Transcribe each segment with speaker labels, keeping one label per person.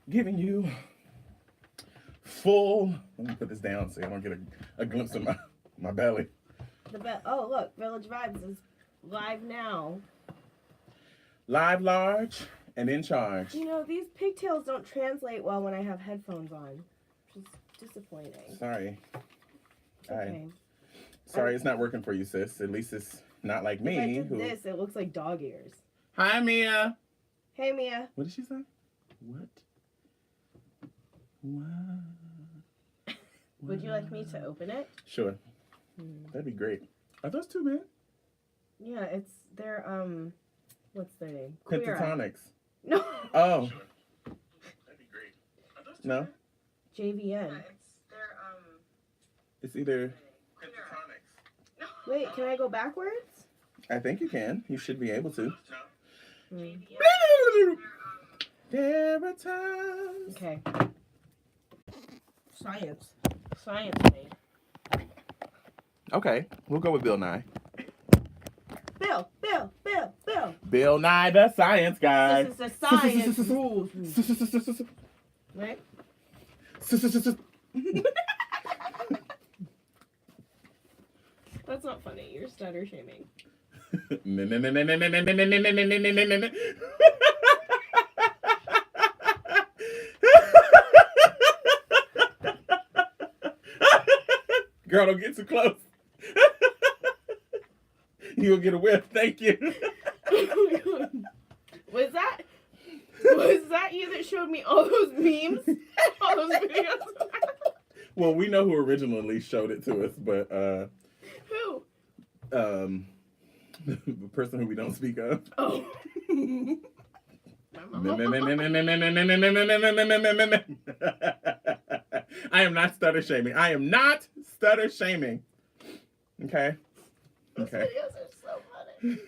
Speaker 1: giving you full. Let me put this down so I don't get a glimpse of my belly.
Speaker 2: Oh, look, Village Vibes is live now.
Speaker 1: Live, large, and in charge.
Speaker 2: You know, these pigtails don't translate well when I have headphones on, which is disappointing.
Speaker 1: Sorry.
Speaker 2: Okay.
Speaker 1: Sorry, it's not working for you, sis. At least it's not like me.
Speaker 2: If I did this, it looks like dog ears.
Speaker 1: Hi, Mia.
Speaker 2: Hey, Mia.
Speaker 1: What did she say? What?
Speaker 2: Would you like me to open it?
Speaker 1: Sure. That'd be great. Are those two men?
Speaker 2: Yeah, they're, what's their name?
Speaker 1: Pentatonics.
Speaker 2: No.
Speaker 1: Oh. That'd be great. Are those two
Speaker 2: No.
Speaker 1: men?
Speaker 2: JVN.
Speaker 1: Yeah, it's either Pentatonics.
Speaker 2: Wait, can I go backwards?
Speaker 1: I think you can. You should be able to. There are times.
Speaker 2: Okay. Science, mate.
Speaker 1: Okay, we'll go with Bill Nye.
Speaker 2: Bill.
Speaker 1: Bill Nye, the science guy.
Speaker 2: This is the science rules. Right? That's not funny. You're stutter shaming.
Speaker 1: Girl, don't get too close. You'll get a whiff. Thank you.
Speaker 2: Was that you that showed me all those memes? All those videos?
Speaker 1: Well, we know who originally showed it to us, but
Speaker 2: Who?
Speaker 1: The person who we don't speak of.
Speaker 2: Oh.
Speaker 1: I am not stutter shaming. Okay.
Speaker 2: Those videos are so funny.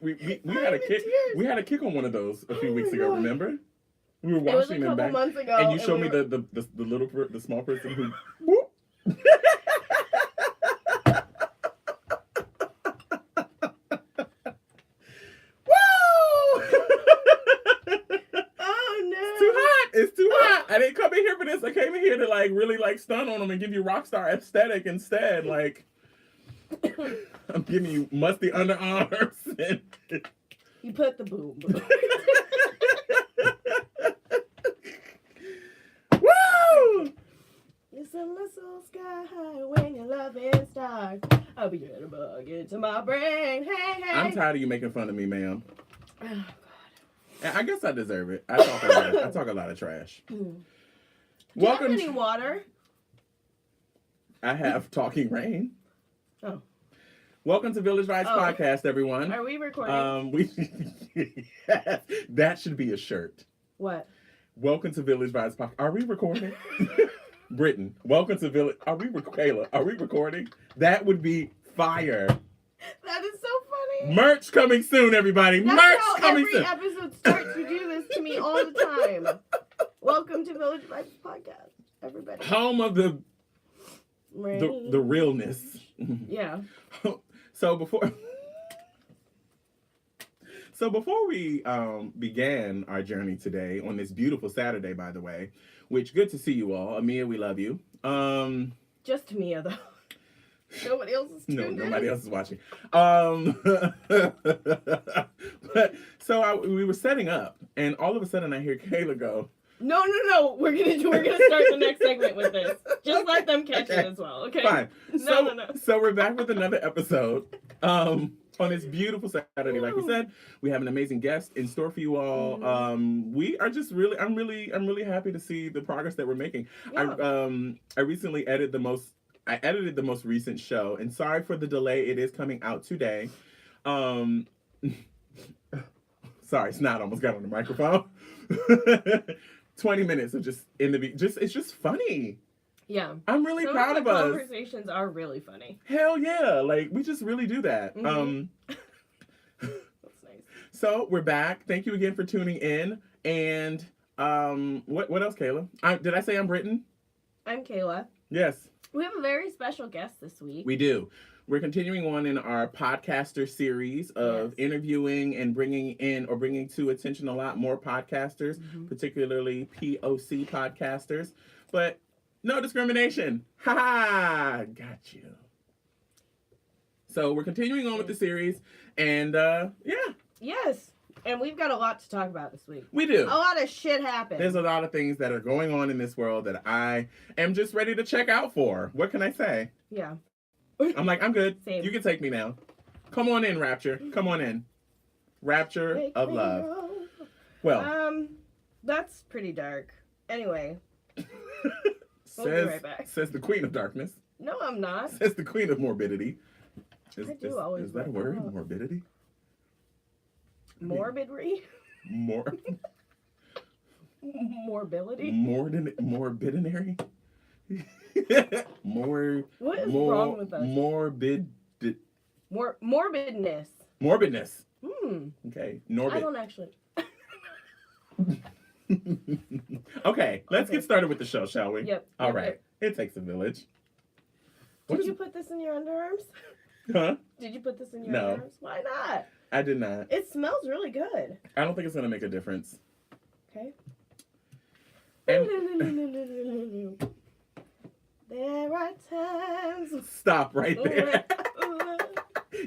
Speaker 1: we had a kick on one of those a few weeks ago.
Speaker 2: God.
Speaker 1: Remember? We were
Speaker 2: It was a
Speaker 1: watching them
Speaker 2: couple
Speaker 1: back,
Speaker 2: months ago,
Speaker 1: and you showed me
Speaker 2: were...
Speaker 1: the small person who. Whoop. It's too hot. I didn't come in here for this. I came in here to really stun on them and give you rock star aesthetic instead. I'm giving you musty underarms. And...
Speaker 2: You put the boom.
Speaker 1: Woo!
Speaker 2: It's a little sky high when you're loving stars. I'll be getting a bug into my brain. Hey.
Speaker 1: I'm tired of you making fun of me, ma'am.
Speaker 2: Oh, God.
Speaker 1: I guess I deserve it. I talk a lot of trash.
Speaker 2: Do you have any water?
Speaker 1: I have talking rain.
Speaker 2: Oh.
Speaker 1: Welcome to Village Vibes Podcast, everyone.
Speaker 2: Are we recording?
Speaker 1: Yes, that should be a shirt.
Speaker 2: What?
Speaker 1: Welcome to Village Vibes Podcast. Are we recording? Britain, welcome to Village. Kayla, are we recording? That would be fire.
Speaker 2: That is so funny.
Speaker 1: Merch coming soon, everybody.
Speaker 2: That's
Speaker 1: Merch
Speaker 2: how
Speaker 1: coming soon.
Speaker 2: every episode starts. You do this to me all the time. Welcome to Village Vibes Podcast, everybody.
Speaker 1: Home of the realness.
Speaker 2: Yeah.
Speaker 1: So before we began our journey today on this beautiful Saturday, by the way, which good to see you all. Amia, we love you.
Speaker 2: Just Mia though. Nobody else is tuned in.
Speaker 1: Nobody else is watching. We were setting up, and all of a sudden I hear Kayla go,
Speaker 2: No. We're gonna start the next segment with this. Just let them catch it as well, okay?
Speaker 1: Fine.
Speaker 2: No.
Speaker 1: So we're back with another episode. On this beautiful Saturday, like we said, we have an amazing guest in store for you all. We are just I'm really happy to see the progress that we're making. Yeah. I recently edited the most recent show, and sorry for the delay. It is coming out today. Sorry, snot almost got on the microphone. 20 minutes of it's just funny.
Speaker 2: Yeah.
Speaker 1: I'm really proud of us.
Speaker 2: Conversations are really funny.
Speaker 1: Hell yeah. We just really do that.
Speaker 2: Mm-hmm. That's nice.
Speaker 1: So we're back. Thank you again for tuning in. And what else, Kayla? Did I say I'm Britain?
Speaker 2: I'm Kayla.
Speaker 1: Yes.
Speaker 2: We have a very special guest this week.
Speaker 1: We do. We're continuing on in our podcaster series of interviewing and bringing to attention a lot more podcasters, particularly POC podcasters. But no discrimination. Ha ha! Got you. So we're continuing on with the series, and
Speaker 2: Yes. And we've got a lot to talk about this week.
Speaker 1: We do.
Speaker 2: A lot of shit happened.
Speaker 1: There's a lot of things that are going on in this world that I am just ready to check out for. What can I say?
Speaker 2: Yeah.
Speaker 1: I'm like, I'm good.
Speaker 2: Same.
Speaker 1: You can take me now. Come on in, Rapture. Come on in. Rapture of love. Well.
Speaker 2: That's pretty dark. Anyway. We'll be right back.
Speaker 1: Says the Queen of Darkness.
Speaker 2: No, I'm not.
Speaker 1: Says the Queen of Morbidity. Is that a word?
Speaker 2: Out.
Speaker 1: Morbidity?
Speaker 2: Morbidry? Morbidity?
Speaker 1: Morbidinary?
Speaker 2: What is wrong with us? Morbidness.
Speaker 1: Morbidness.
Speaker 2: Hmm.
Speaker 1: Okay.
Speaker 2: I don't actually.
Speaker 1: Okay, let's get started with the show, shall we?
Speaker 2: Yep.
Speaker 1: All right. It takes a village.
Speaker 2: Did you put this in your underarms?
Speaker 1: Huh?
Speaker 2: Did you put this in your underarms? Why not?
Speaker 1: I did not.
Speaker 2: It smells really good.
Speaker 1: I don't think it's going to make a difference.
Speaker 2: Okay.
Speaker 1: And
Speaker 2: there are times.
Speaker 1: Stop right there.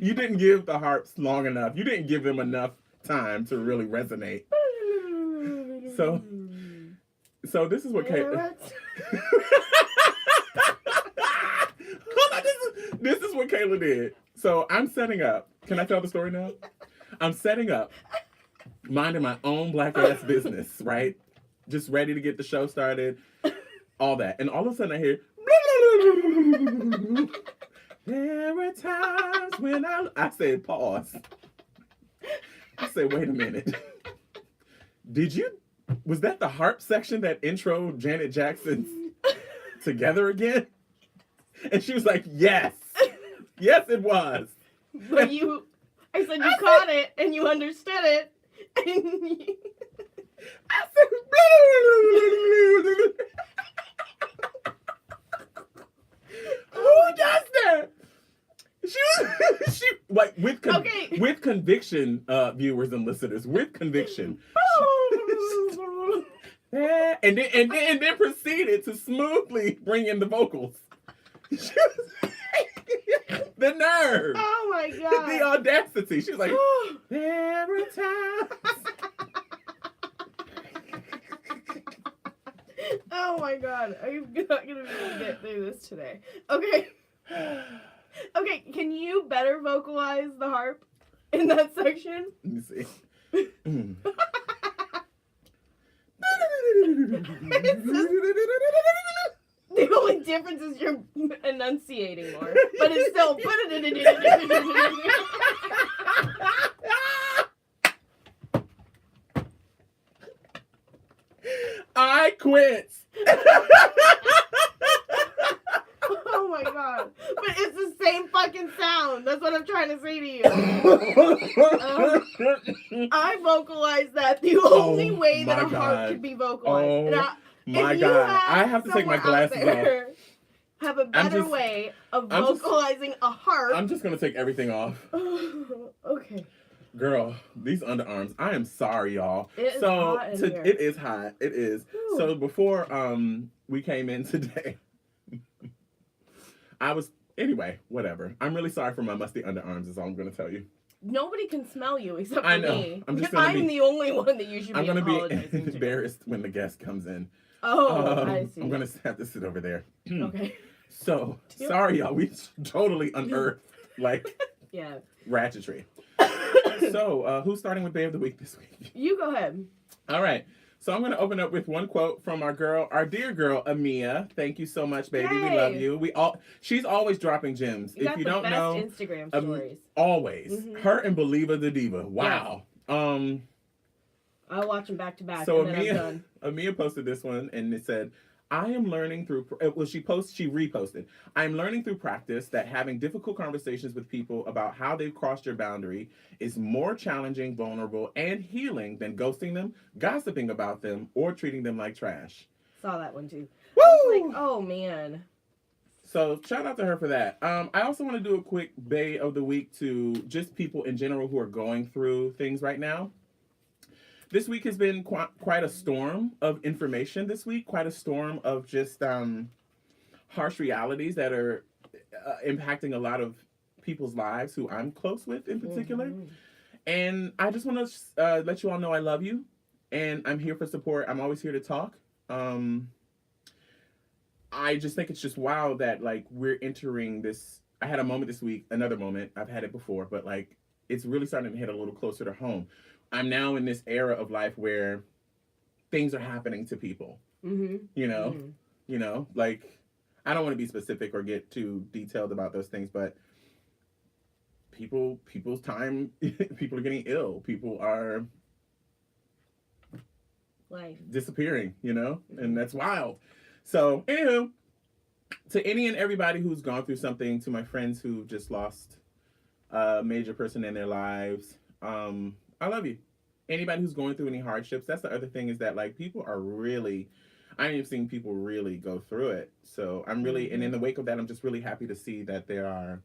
Speaker 1: You didn't give the harps long enough. You didn't give them enough time to really resonate. So this is what This is what Kayla did. So I'm setting up. Can I tell the story now? I'm setting up, minding my own black ass business, right? Just ready to get the show started, all that. And all of a sudden I hear, there are times when I said, pause. I said, wait a minute. Was that the harp section that intro Janet Jackson's Together Again? And she was like, yes. Yes, it was.
Speaker 2: But I said you caught it and you understood it.
Speaker 1: I said, who does that? She like with conviction, viewers and listeners, with conviction. And then proceeded to smoothly bring in the vocals. The nerve.
Speaker 2: Oh my god.
Speaker 1: The audacity. She was like, there are times.
Speaker 2: Oh my god. I'm not gonna be able to get through this today. Okay. Okay, can you better vocalize the harp in that section?
Speaker 1: Let me see.
Speaker 2: The only difference is you're enunciating more, but it's still.
Speaker 1: I quit.
Speaker 2: Oh my god! But it's the same fucking sound. That's what I'm trying to say to you. I vocalized that the only way that a harp could be vocalized.
Speaker 1: My God, I have to take my glasses off.
Speaker 2: Have a better way of vocalizing a harp.
Speaker 1: I'm just gonna take everything off.
Speaker 2: Okay.
Speaker 1: Girl, these underarms. I am sorry, y'all.
Speaker 2: It is hot in here.
Speaker 1: It is hot. It is. Ooh. So before we came in today, anyway, whatever. I'm really sorry for my musty underarms. Is all I'm gonna tell you.
Speaker 2: Nobody can smell you except for
Speaker 1: I know.
Speaker 2: me.
Speaker 1: I'm
Speaker 2: the only one that you should be apologizing to.
Speaker 1: I'm gonna be embarrassed when the guest comes in.
Speaker 2: Oh, I see.
Speaker 1: I'm gonna have to sit over there.
Speaker 2: Okay.
Speaker 1: So sorry, y'all. We totally unearthed ratchetry. So who's starting with Bae of the Week this week?
Speaker 2: You go ahead.
Speaker 1: All right. So I'm gonna open up with one quote from our dear girl, Amia. Thank you so much, baby. Yay. We love you. She's always dropping gems. If you don't know,
Speaker 2: Instagram stories.
Speaker 1: Always. Mm-hmm. Her and Believer the Diva. Wow.
Speaker 2: Yes. I'll watch them back to back.
Speaker 1: So
Speaker 2: and then I'm done.
Speaker 1: Amia posted this one and it said, I am learning through, she reposted. I am learning through practice that having difficult conversations with people about how they've crossed your boundary is more challenging, vulnerable, and healing than ghosting them, gossiping about them, or treating them like trash.
Speaker 2: Saw that one too.
Speaker 1: Woo!
Speaker 2: I was like, oh man.
Speaker 1: So shout out to her for that. I also want to do a quick Bay of the Week to just people in general who are going through things right now. This week has been quite a storm of information this week, quite a storm of just harsh realities that are impacting a lot of people's lives who I'm close with in particular. Mm-hmm. And I just want to let you all know I love you, and I'm here for support. I'm always here to talk. I just think it's just wow that like we're entering this. I had a moment this week, another moment. I've had it before, but like it's really starting to hit a little closer to home. I'm now in this era of life where things are happening to people. Mm-hmm. You know, like I don't want to be specific or get too detailed about those things, but people's time, people are getting ill. People are disappearing, mm-hmm. and that's wild. So, anywho, to any and everybody who's gone through something, to my friends who just lost a major person in their lives, I love you. Anybody who's going through any hardships, that's the other thing is that, like, people are really, I ain't seen people really go through it. So I'm really, mm-hmm. and in the wake of that, I'm just really happy to see that there are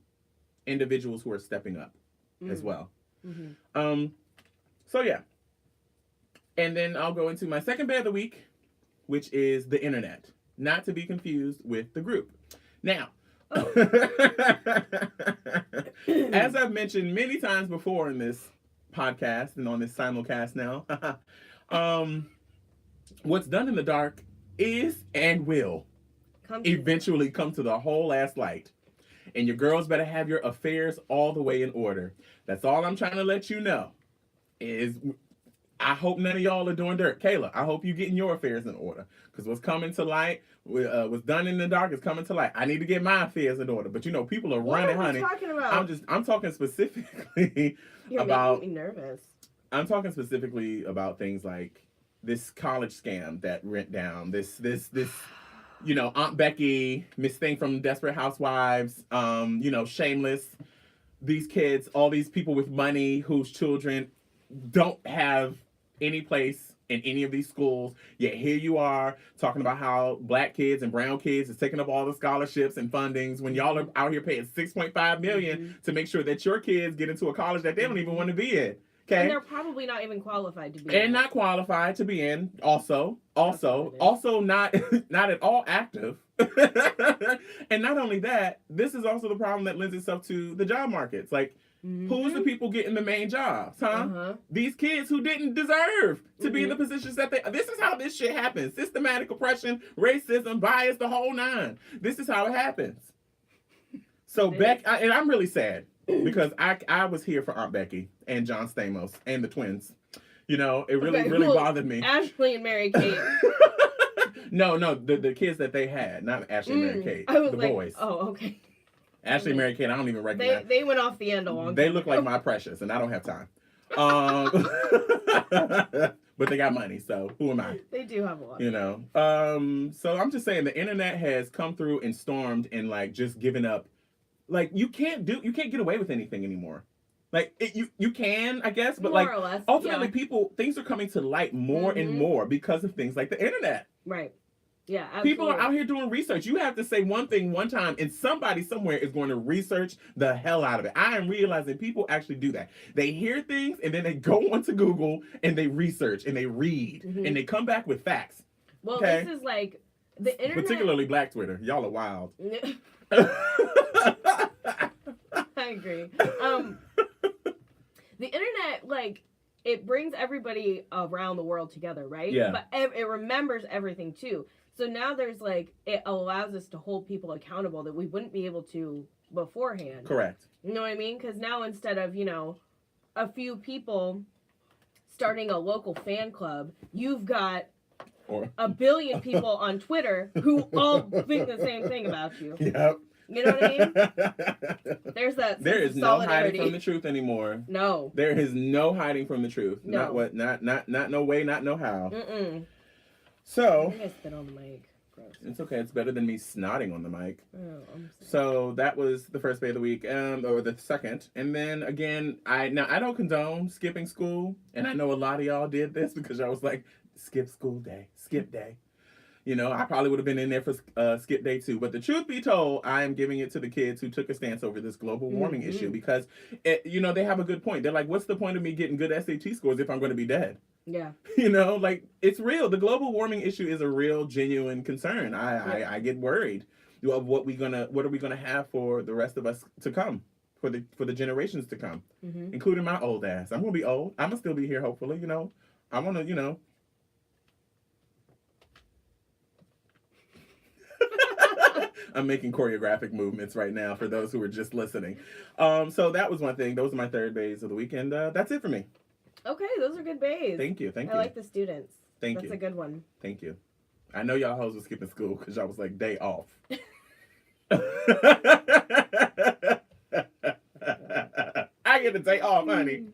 Speaker 1: individuals who are stepping up mm-hmm. as well. Mm-hmm. So yeah. And then I'll go into my second Bay of the Week, which is the internet. Not to be confused with the group. Now, as I've mentioned many times before in this podcast and on this simulcast now, what's done in the dark is and will eventually come to the whole ass light. And your girls better have your affairs all the way in order. That's all I'm trying to let you know. Is I hope none of y'all are doing dirt. Kayla, I hope you getting your affairs in order. Because what's coming to light, what's done in the dark is coming to light. I need to get my affairs in order. But people are running, honey.
Speaker 2: What are you talking about?
Speaker 1: I'm talking specifically
Speaker 2: You're making me nervous.
Speaker 1: I'm talking specifically about things like this college scam that went down. This Aunt Becky, Miss Thing from Desperate Housewives, Shameless. These kids, all these people with money whose children don't have any place in any of these schools, yet here you are talking about how black kids and brown kids is taking up all the scholarships and fundings when y'all are out here paying $6.5 million mm-hmm. to make sure that your kids get into a college that they don't even want to be in. Okay.
Speaker 2: And they're probably not even qualified to be
Speaker 1: in. And not qualified to be in. Also not at all active. And not only that, this is also the problem that lends itself to the job markets. Like, mm-hmm. who's the people getting the main jobs, huh? Uh-huh. These kids who didn't deserve to mm-hmm. be in the positions that they... This is how this shit happens. Systematic oppression, racism, bias, the whole nine. This is how it happens. So, and I'm really sad because I was here for Aunt Becky and John Stamos and the twins. It really bothered me.
Speaker 2: Ashley and Mary Kate.
Speaker 1: No, the kids that they had, not Ashley and Mary Kate. The boys.
Speaker 2: Oh, okay.
Speaker 1: Ashley and Mary Kate, I don't even recognize.
Speaker 2: They went off the end a long time.
Speaker 1: They look like my precious, and I don't have time. But they got money, so who am I?
Speaker 2: They do have a lot.
Speaker 1: So I'm just saying the internet has come through and stormed and like just given up. Like you can't get away with anything anymore. Like you can, I guess, but
Speaker 2: more or less,
Speaker 1: ultimately things are coming to light more mm-hmm. and more because of things like the internet.
Speaker 2: Right. Yeah, absolutely.
Speaker 1: People are out here doing research. You have to say one thing one time, and somebody somewhere is going to research the hell out of it. I am realizing people actually do that. They hear things, and then they go onto Google, and they research, and they read, mm-hmm. and they come back with facts.
Speaker 2: Well, This is like the internet...
Speaker 1: Particularly Black Twitter. Y'all are wild.
Speaker 2: I agree. The internet, like, it brings everybody around the world together, right?
Speaker 1: Yeah.
Speaker 2: But it remembers everything, too. So now there's like, it allows us to hold people accountable that we wouldn't be able to beforehand.
Speaker 1: Correct.
Speaker 2: You know what I mean? Because now instead of, a few people starting a local fan club, you've got a billion people on Twitter who all think the same thing about you.
Speaker 1: Yep.
Speaker 2: You know what I mean? There
Speaker 1: is no hiding from the truth anymore.
Speaker 2: No.
Speaker 1: There is no hiding from the truth.
Speaker 2: No.
Speaker 1: Not no way, not no how.
Speaker 2: Mm-mm.
Speaker 1: So,
Speaker 2: I think I spit on the mic. Gross.
Speaker 1: It's okay. It's better than me snotting on the mic.
Speaker 2: Oh, I'm sorry.
Speaker 1: So that was the first Bay of the Week, or the second. And then again, I don't condone skipping school, and I know a lot of y'all did this because y'all was like, skip school day, skip day. You know, I probably would have been in there for skip day 2. But the truth be told, I am giving it to the kids who took a stance over this global warming issue because, you know, they have a good point. They're like, what's the point of me getting good SAT scores if I'm going to be dead?
Speaker 2: Yeah.
Speaker 1: You know, like, it's real. The global warming issue is a real, genuine concern. I get worried of what are we gonna have for the rest of us to come, for the generations to come, including my old ass. I'm gonna be old. I'm gonna still be here, hopefully. You know, I want to, you know. I'm making choreographic movements right now for those who are just listening. So that was one thing. Those are my third bays of the weekend. That's it for me.
Speaker 2: Okay, those are good bays.
Speaker 1: Thank you.
Speaker 2: I like the students.
Speaker 1: That's
Speaker 2: a good one.
Speaker 1: Thank you. I know y'all hoes was skipping school because y'all was like, day off. I get a day off, honey.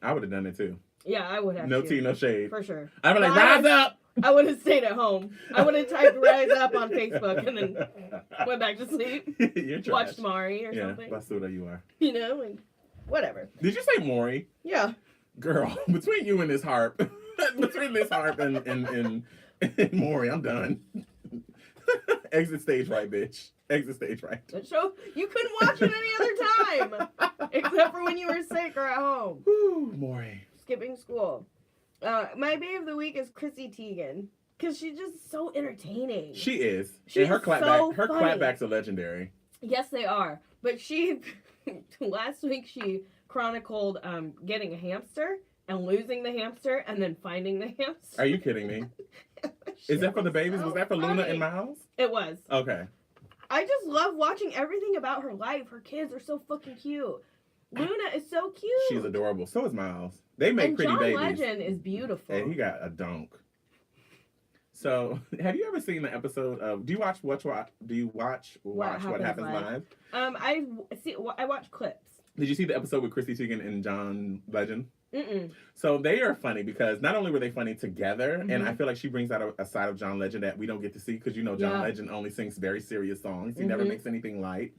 Speaker 1: I would have done it too.
Speaker 2: Yeah, I would have.
Speaker 1: No tea, no shade.
Speaker 2: For sure.
Speaker 1: I'd be like, rise up.
Speaker 2: I would have stayed at home. I would have typed rise up on Facebook and then went back to sleep.
Speaker 1: You're trash.
Speaker 2: Watched Maury or something.
Speaker 1: Yeah, basura you are.
Speaker 2: You know, and whatever.
Speaker 1: Did you say Maury?
Speaker 2: Yeah.
Speaker 1: Girl, between you and this harp, between this harp and Maury, I'm done. Exit stage right, bitch. Exit stage right.
Speaker 2: So you couldn't watch it any other time, except for when you were sick or at home.
Speaker 1: Woo, Maury.
Speaker 2: Skipping school. My babe of the week is Chrissy Teigen, because she's just so entertaining.
Speaker 1: She is.
Speaker 2: She's
Speaker 1: and her clapback,
Speaker 2: so
Speaker 1: her
Speaker 2: funny.
Speaker 1: clapbacks are legendary.
Speaker 2: Yes, they are. But she, last week she chronicled getting a hamster and losing the hamster and then finding the hamster.
Speaker 1: Are you kidding me? Is that for the babies? Was that for Luna in my house?
Speaker 2: It was.
Speaker 1: Okay.
Speaker 2: I just love watching everything about her life. Her kids are so fucking cute. Luna is so cute.
Speaker 1: She's adorable. So is Miles. They make pretty
Speaker 2: John
Speaker 1: babies.
Speaker 2: Legend is beautiful.
Speaker 1: And he got a donk. So, have you ever seen the episode of? Do you watch What Happens Live?
Speaker 2: I watch clips.
Speaker 1: Did you see the episode with Chrissy Teigen and John Legend?
Speaker 2: Mm-mm.
Speaker 1: So they are funny because not only were they funny together, and I feel like she brings out a side of John Legend that we don't get to see because John Legend only sings very serious songs. He never makes anything light.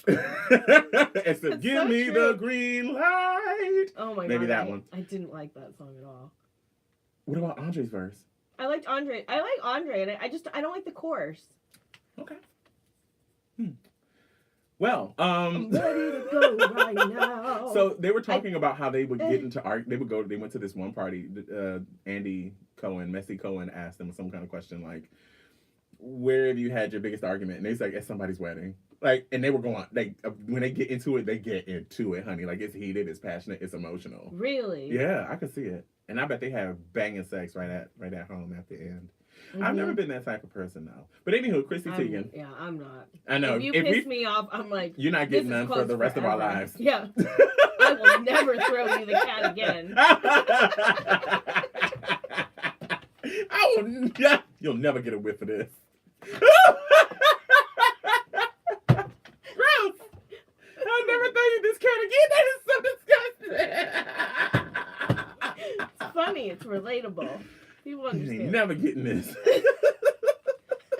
Speaker 1: Except give so me the green light.
Speaker 2: Oh my god.
Speaker 1: Maybe that one.
Speaker 2: I didn't like that song at all.
Speaker 1: What about Andre's verse?
Speaker 2: I like Andre, and I don't like the chorus.
Speaker 1: Okay. Well,
Speaker 2: I'm ready to go right now.
Speaker 1: So they were talking about how they would get into art. They went to this one party. Messy Cohen asked them some kind of question like, where have you had your biggest argument? And they said, at somebody's wedding. Like, and they were going, like, when they get into it, honey. Like, it's heated, it's passionate, it's emotional.
Speaker 2: Really?
Speaker 1: Yeah, I could see it. And I bet they have banging sex right at home at the end. I've never been that type of person, though. But anywho, Chrissy Teigen.
Speaker 2: Yeah, I'm not.
Speaker 1: I know.
Speaker 2: If you piss me off, I'm like,
Speaker 1: you're not getting none for the rest of our lives.
Speaker 2: Yeah. I will never throw you the cat again.
Speaker 1: You'll never get a whiff of this. Gross. I'll never throw you this cat again. That is so disgusting.
Speaker 2: It's funny. It's relatable. People understand.
Speaker 1: You ain't never getting this.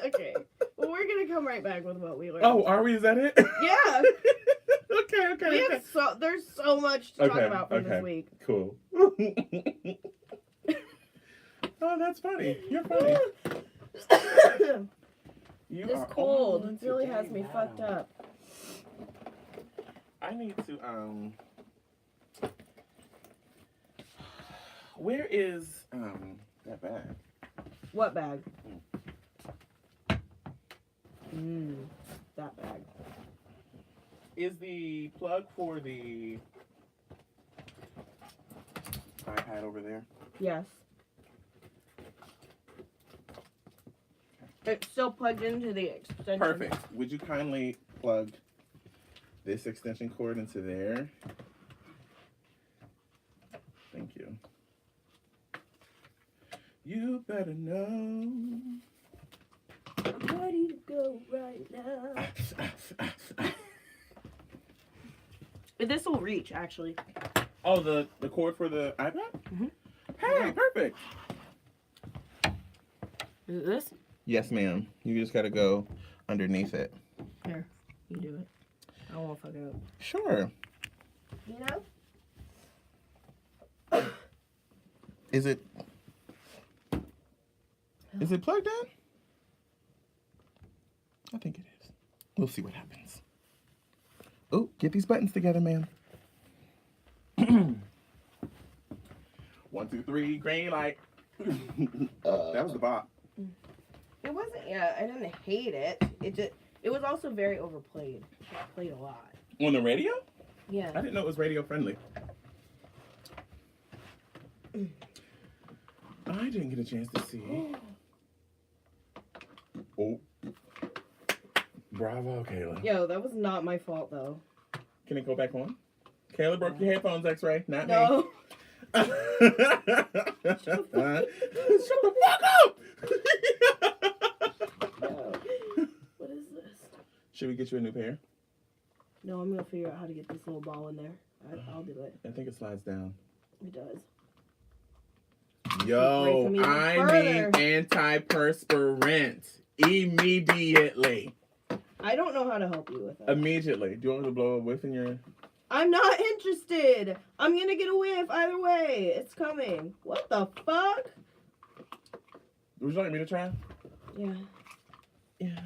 Speaker 2: Okay. Well, we're going to come right back with what we learned.
Speaker 1: Oh, are we? Is that it?
Speaker 2: Yeah.
Speaker 1: Okay.
Speaker 2: There's so much to talk about from this week.
Speaker 1: Cool. Oh, that's funny. You're funny.
Speaker 2: This cold really has me fucked up.
Speaker 1: I need to, where is, that bag?
Speaker 2: What bag? That bag.
Speaker 1: Is the plug for the iPad over there?
Speaker 2: Yes. It's still plugged into the extension.
Speaker 1: Perfect. Would you kindly plug this extension cord into there? Thank you. You better know.
Speaker 2: I'm ready to go right now. This will reach, actually.
Speaker 1: Oh, the cord for the iPad?
Speaker 2: Mm-hmm.
Speaker 1: Hey, perfect.
Speaker 2: Is it this?
Speaker 1: Yes, ma'am. You just gotta go underneath it.
Speaker 2: Here, you do it. I won't fuck it up.
Speaker 1: Sure.
Speaker 2: You know?
Speaker 1: Is it Is it plugged in? I think it is. We'll see what happens. Oh, get these buttons together, man. 1, 2, 3, green light. That was the bop.
Speaker 2: It wasn't. Yeah, I didn't hate it. It was also very overplayed. It played a lot.
Speaker 1: On the radio?
Speaker 2: Yeah.
Speaker 1: I didn't know it was radio friendly. I didn't get a chance to see. Oh. Bravo, Kayla.
Speaker 2: Yo, that was not my fault though.
Speaker 1: Can it go back on? Kayla broke your headphones, X-Ray. Not me.
Speaker 2: No.
Speaker 1: Shut the fuck up!
Speaker 2: No. What is this?
Speaker 1: Should we get you a new pair?
Speaker 2: No, I'm gonna figure out how to get this little ball in there. I'll do it.
Speaker 1: I think it slides down.
Speaker 2: It does.
Speaker 1: Yo, I need antiperspirant immediately.
Speaker 2: I don't know how to help you with it.
Speaker 1: Immediately. Do you want me to blow a whiff in your...
Speaker 2: I'm not interested. I'm gonna get a whiff either way. It's coming. What the fuck?
Speaker 1: Would you like me to try?
Speaker 2: Yeah.
Speaker 1: Yeah.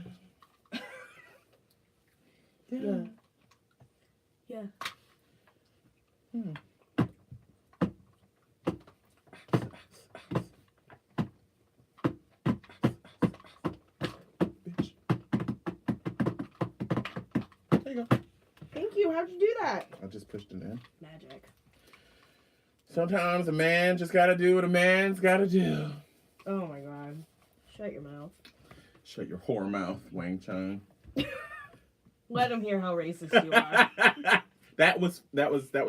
Speaker 2: Yeah. Yeah.
Speaker 1: Hmm. Bitch. There you go.
Speaker 2: Thank you. How'd you do that?
Speaker 1: I just pushed it in.
Speaker 2: Magic.
Speaker 1: Sometimes a man just gotta do what a man's gotta do.
Speaker 2: Oh my god. Shut your mouth.
Speaker 1: Shut your whore mouth, Wang Chung.
Speaker 2: Let him hear how racist you are.
Speaker 1: That was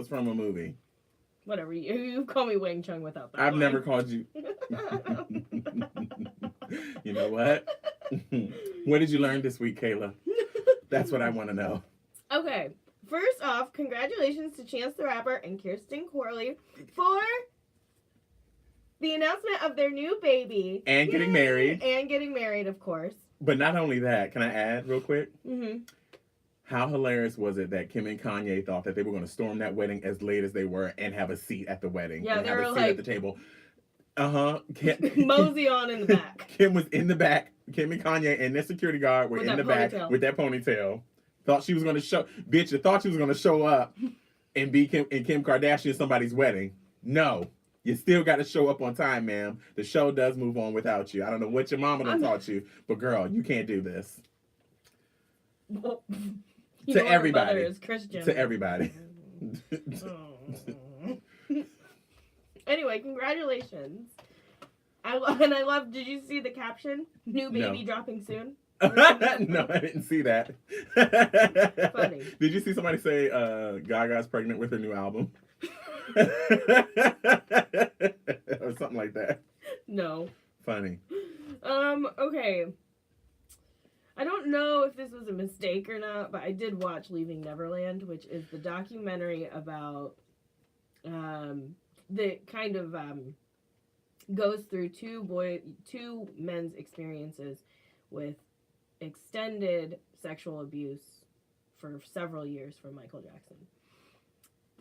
Speaker 1: from a movie.
Speaker 2: Whatever. You call me Wang Chung without that.
Speaker 1: I've
Speaker 2: line.
Speaker 1: never called you. You know what? What did you learn this week, Kayla? That's what I want to know.
Speaker 2: Okay. First off, congratulations to Chance the Rapper and Kirsten Corley for the announcement of their new baby.
Speaker 1: And getting married.
Speaker 2: And getting married, of course.
Speaker 1: But not only that, can I add real quick?
Speaker 2: Mm-hmm.
Speaker 1: How hilarious was it that Kim and Kanye thought that they were going to storm that wedding as late as they were and have a seat at the wedding?
Speaker 2: Yeah,
Speaker 1: and
Speaker 2: they
Speaker 1: have
Speaker 2: were
Speaker 1: a seat
Speaker 2: like...
Speaker 1: at the table. Uh-huh.
Speaker 2: Mosey on in the back.
Speaker 1: Kim was in the back. Kim and Kanye and their security guard were in the back with that ponytail. Thought she was going to show... Bitch, you thought she was going to show up and be Kim Kardashian somebody's wedding. No. You still got to show up on time, ma'am. The show does move on without you. I don't know what your mama done taught you, but girl, you can't do this.
Speaker 2: Well,
Speaker 1: to everybody.
Speaker 2: Is Christian.
Speaker 1: To everybody.
Speaker 2: Anyway, congratulations. I love. Did you see the caption? New baby dropping soon.
Speaker 1: No, I didn't see that.
Speaker 2: Funny.
Speaker 1: Did you see somebody say Gaga's pregnant with her new album? Or something like that.
Speaker 2: No.
Speaker 1: Funny.
Speaker 2: Okay. I don't know if this was a mistake or not, but I did watch Leaving Neverland, which is the documentary about the kind of goes through two men's experiences with extended sexual abuse for several years from Michael Jackson.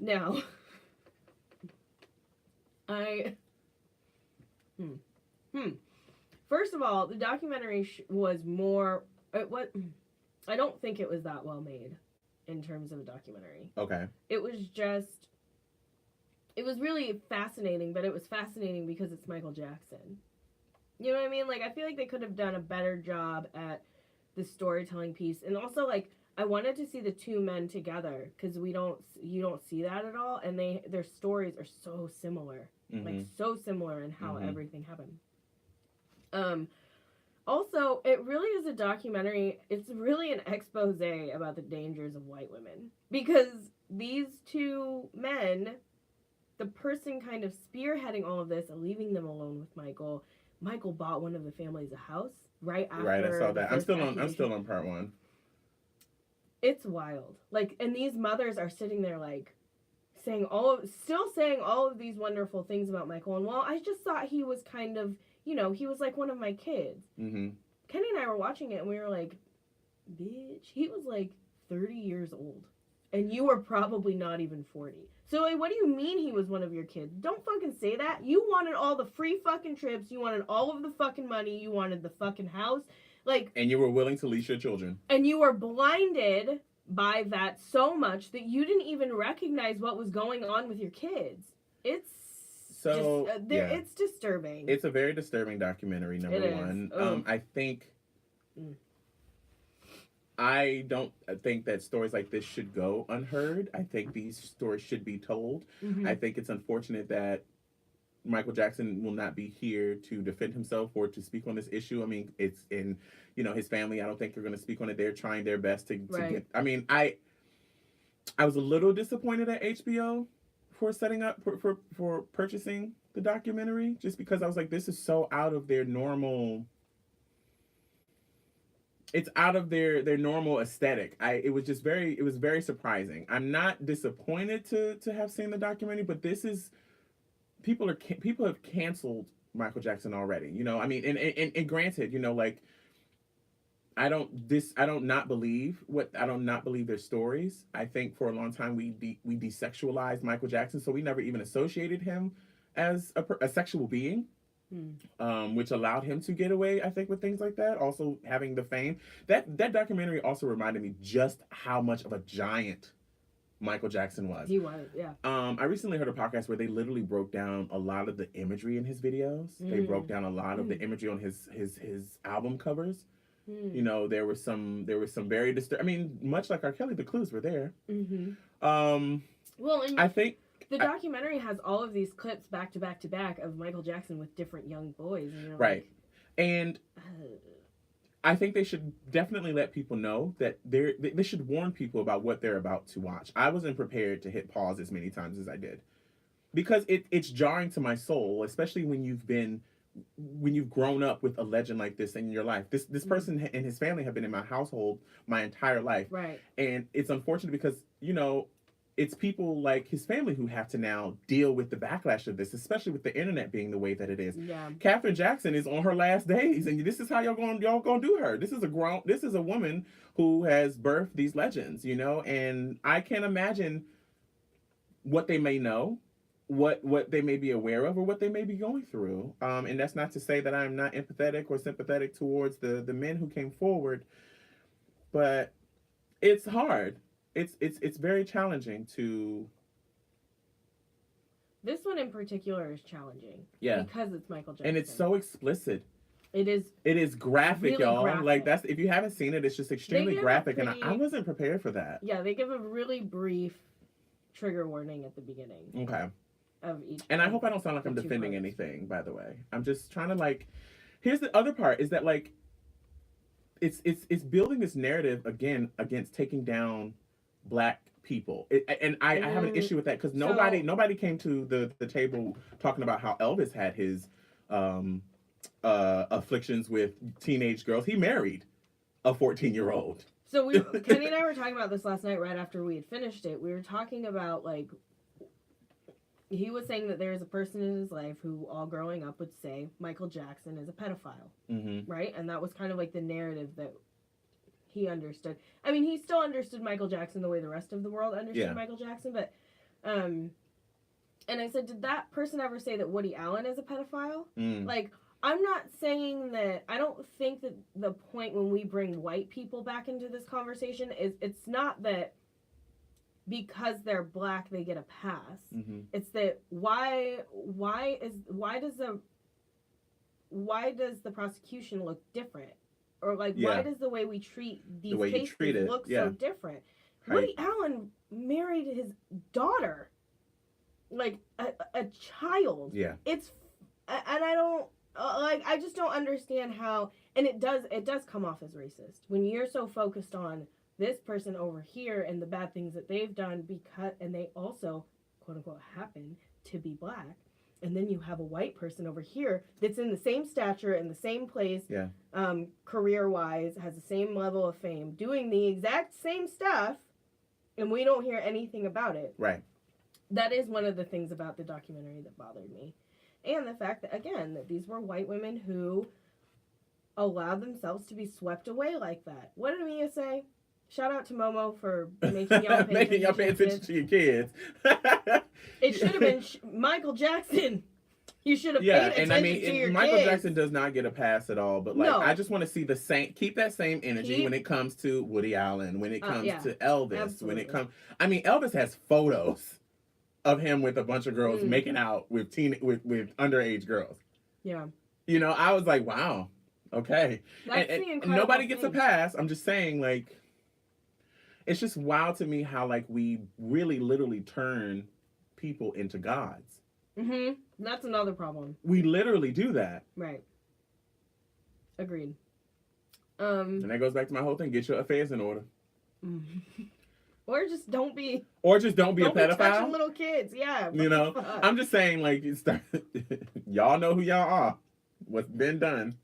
Speaker 2: Now, First of all, the documentary was more. I don't think it was that well made in terms of a documentary.
Speaker 1: Okay.
Speaker 2: It was really fascinating, but it was fascinating because it's Michael Jackson. You know what I mean? Like, I feel like they could have done a better job at the storytelling piece. And also, like, I wanted to see the two men together because you don't see that at all. And their stories are so similar. Mm-hmm. Like, so similar in how everything happened. Also, it really is a documentary. It's really an expose about the dangers of white women. Because these two men, the person kind of spearheading all of this and leaving them alone with Michael bought one of the families a house right after.
Speaker 1: Right, I saw that. I'm still on part one.
Speaker 2: It's wild. Like, and these mothers are sitting there like saying all of these wonderful things about Michael. And well, I just thought he was kind of, he was like one of my kids. Mm-hmm. Kenny and I were watching it and we were like, bitch, he was like 30 years old. And you were probably not even 40. So, like, what do you mean he was one of your kids? Don't fucking say that. You wanted all the free fucking trips. You wanted all of the fucking money. You wanted the fucking house. Like...
Speaker 1: And you were willing to leash your children.
Speaker 2: And you were blinded by that so much that you didn't even recognize what was going on with your kids. It's...
Speaker 1: So,
Speaker 2: it's disturbing.
Speaker 1: It's a very disturbing documentary, number one. I think... I don't think that stories like this should go unheard. I think these stories should be told.
Speaker 2: Mm-hmm.
Speaker 1: I think it's unfortunate that Michael Jackson will not be here to defend himself or to speak on this issue. I mean, it's in, his family. I don't think they're going to speak on it. They're trying their best to get... I mean, I was a little disappointed at HBO for setting up, for purchasing the documentary, just because I was like, this is so out of their normal... It's out of their normal aesthetic. It was very surprising. I'm not disappointed to have seen the documentary, but this is... People have canceled Michael Jackson already. I mean, and granted, like, I don't not believe their stories. I think for a long time we desexualized Michael Jackson, so we never even associated him as a sexual being. Which allowed him to get away, I think, with things like that. Also having the fame. That documentary also reminded me just how much of a giant Michael Jackson was.
Speaker 2: He was, yeah.
Speaker 1: I recently heard a podcast where they literally broke down a lot of the imagery in his videos. They broke down a lot of the imagery on his album covers. There was some very disturbing... I mean, much like R. Kelly, the clues were there.
Speaker 2: Well, and
Speaker 1: I think...
Speaker 2: The documentary has all of these clips back to back to back of Michael Jackson with different young boys. And you're
Speaker 1: right. And I think they should definitely let people know that they should warn people about what they're about to watch. I wasn't prepared to hit pause as many times as I did. Because it's jarring to my soul, especially when you've grown up with a legend like this in your life. This person and his family have been in my household my entire life.
Speaker 2: Right.
Speaker 1: And it's unfortunate because, it's people like his family who have to now deal with the backlash of this, especially with the internet being the way that it is.
Speaker 2: Yeah.
Speaker 1: Katherine Jackson is on her last days, and this is how y'all gonna do her. This is a woman who has birthed these legends, and I can't imagine what they may know, what they may be aware of, or what they may be going through. And that's not to say that I'm not empathetic or sympathetic towards the men who came forward, but it's hard. It's very challenging to...
Speaker 2: This one in particular is challenging.
Speaker 1: Yeah.
Speaker 2: Because it's Michael Jackson.
Speaker 1: And it's so explicit.
Speaker 2: It is
Speaker 1: graphic,
Speaker 2: really
Speaker 1: y'all.
Speaker 2: graphic.
Speaker 1: Like, that's... If you haven't seen it, it's just extremely graphic, and I wasn't prepared for that.
Speaker 2: Yeah, they give a really brief trigger warning at the beginning.
Speaker 1: Okay.
Speaker 2: Of each...
Speaker 1: And I hope I don't sound like I'm defending anything, by the way. I'm just trying to, like... Here's the other part, is that, like... It's building this narrative, again, against taking down Black people, I have an issue with that because nobody came to the table talking about how Elvis had his afflictions with teenage girls. He married a 14-year-old.
Speaker 2: So Kenny and I were talking about this last night right after we had finished it. We were talking about, like, he was saying that there is a person in his life who all growing up would say Michael Jackson is a pedophile, right? And that was kind of like the narrative that he understood. I mean, he still understood Michael Jackson the way the rest of the world understood Michael Jackson, but, and I said, did that person ever say that Woody Allen is a pedophile? Like, I'm not saying that, I don't think that the point when we bring white people back into this conversation is, it's not that because they're Black they get a pass. It's that why does the prosecution look different? Or, like, why does the way we treat these cases look so different? Right. Woody Allen married his daughter. Like, a child. Yeah. And I don't, I just don't understand how, and it does come off as racist. When you're so focused on this person over here and the bad things that they've done and they also, quote unquote, happen to be Black. And then you have a white person over here that's in the same stature, in the same place, career-wise, has the same level of fame, doing the exact same stuff, and we don't hear anything about it. Right. That is one of the things about the documentary that bothered me. And the fact that, again, that these were white women who allowed themselves to be swept away like that. What did Mia say? shout out to Momo for making y'all pay
Speaker 1: making y'all pay attention to your kids.
Speaker 2: It should have been Michael Jackson. You should have paid attention to your
Speaker 1: Michael
Speaker 2: kids.
Speaker 1: Jackson does not get a pass at all, but like
Speaker 2: No.
Speaker 1: I just want to see the same, keep that same energy when it comes to Woody Allen, when it comes to Elvis,
Speaker 2: Absolutely.
Speaker 1: when it comes. I mean, Elvis has photos of him with a bunch of girls making out with with underage girls.
Speaker 2: Yeah.
Speaker 1: You know, I was like, wow, okay.
Speaker 2: That's
Speaker 1: and nobody gets a pass. I'm just saying, like, it's just wild to me how like we really literally turn people into gods.
Speaker 2: Mm-hmm. That's another problem.
Speaker 1: We literally do that.
Speaker 2: Right. Agreed.
Speaker 1: And that goes back to my whole thing. Get your affairs in order.
Speaker 2: Or just don't be
Speaker 1: a pedophile.
Speaker 2: Be touching little kids. Yeah.
Speaker 1: You know, I'm just saying, like, y'all know who y'all are. What's been done.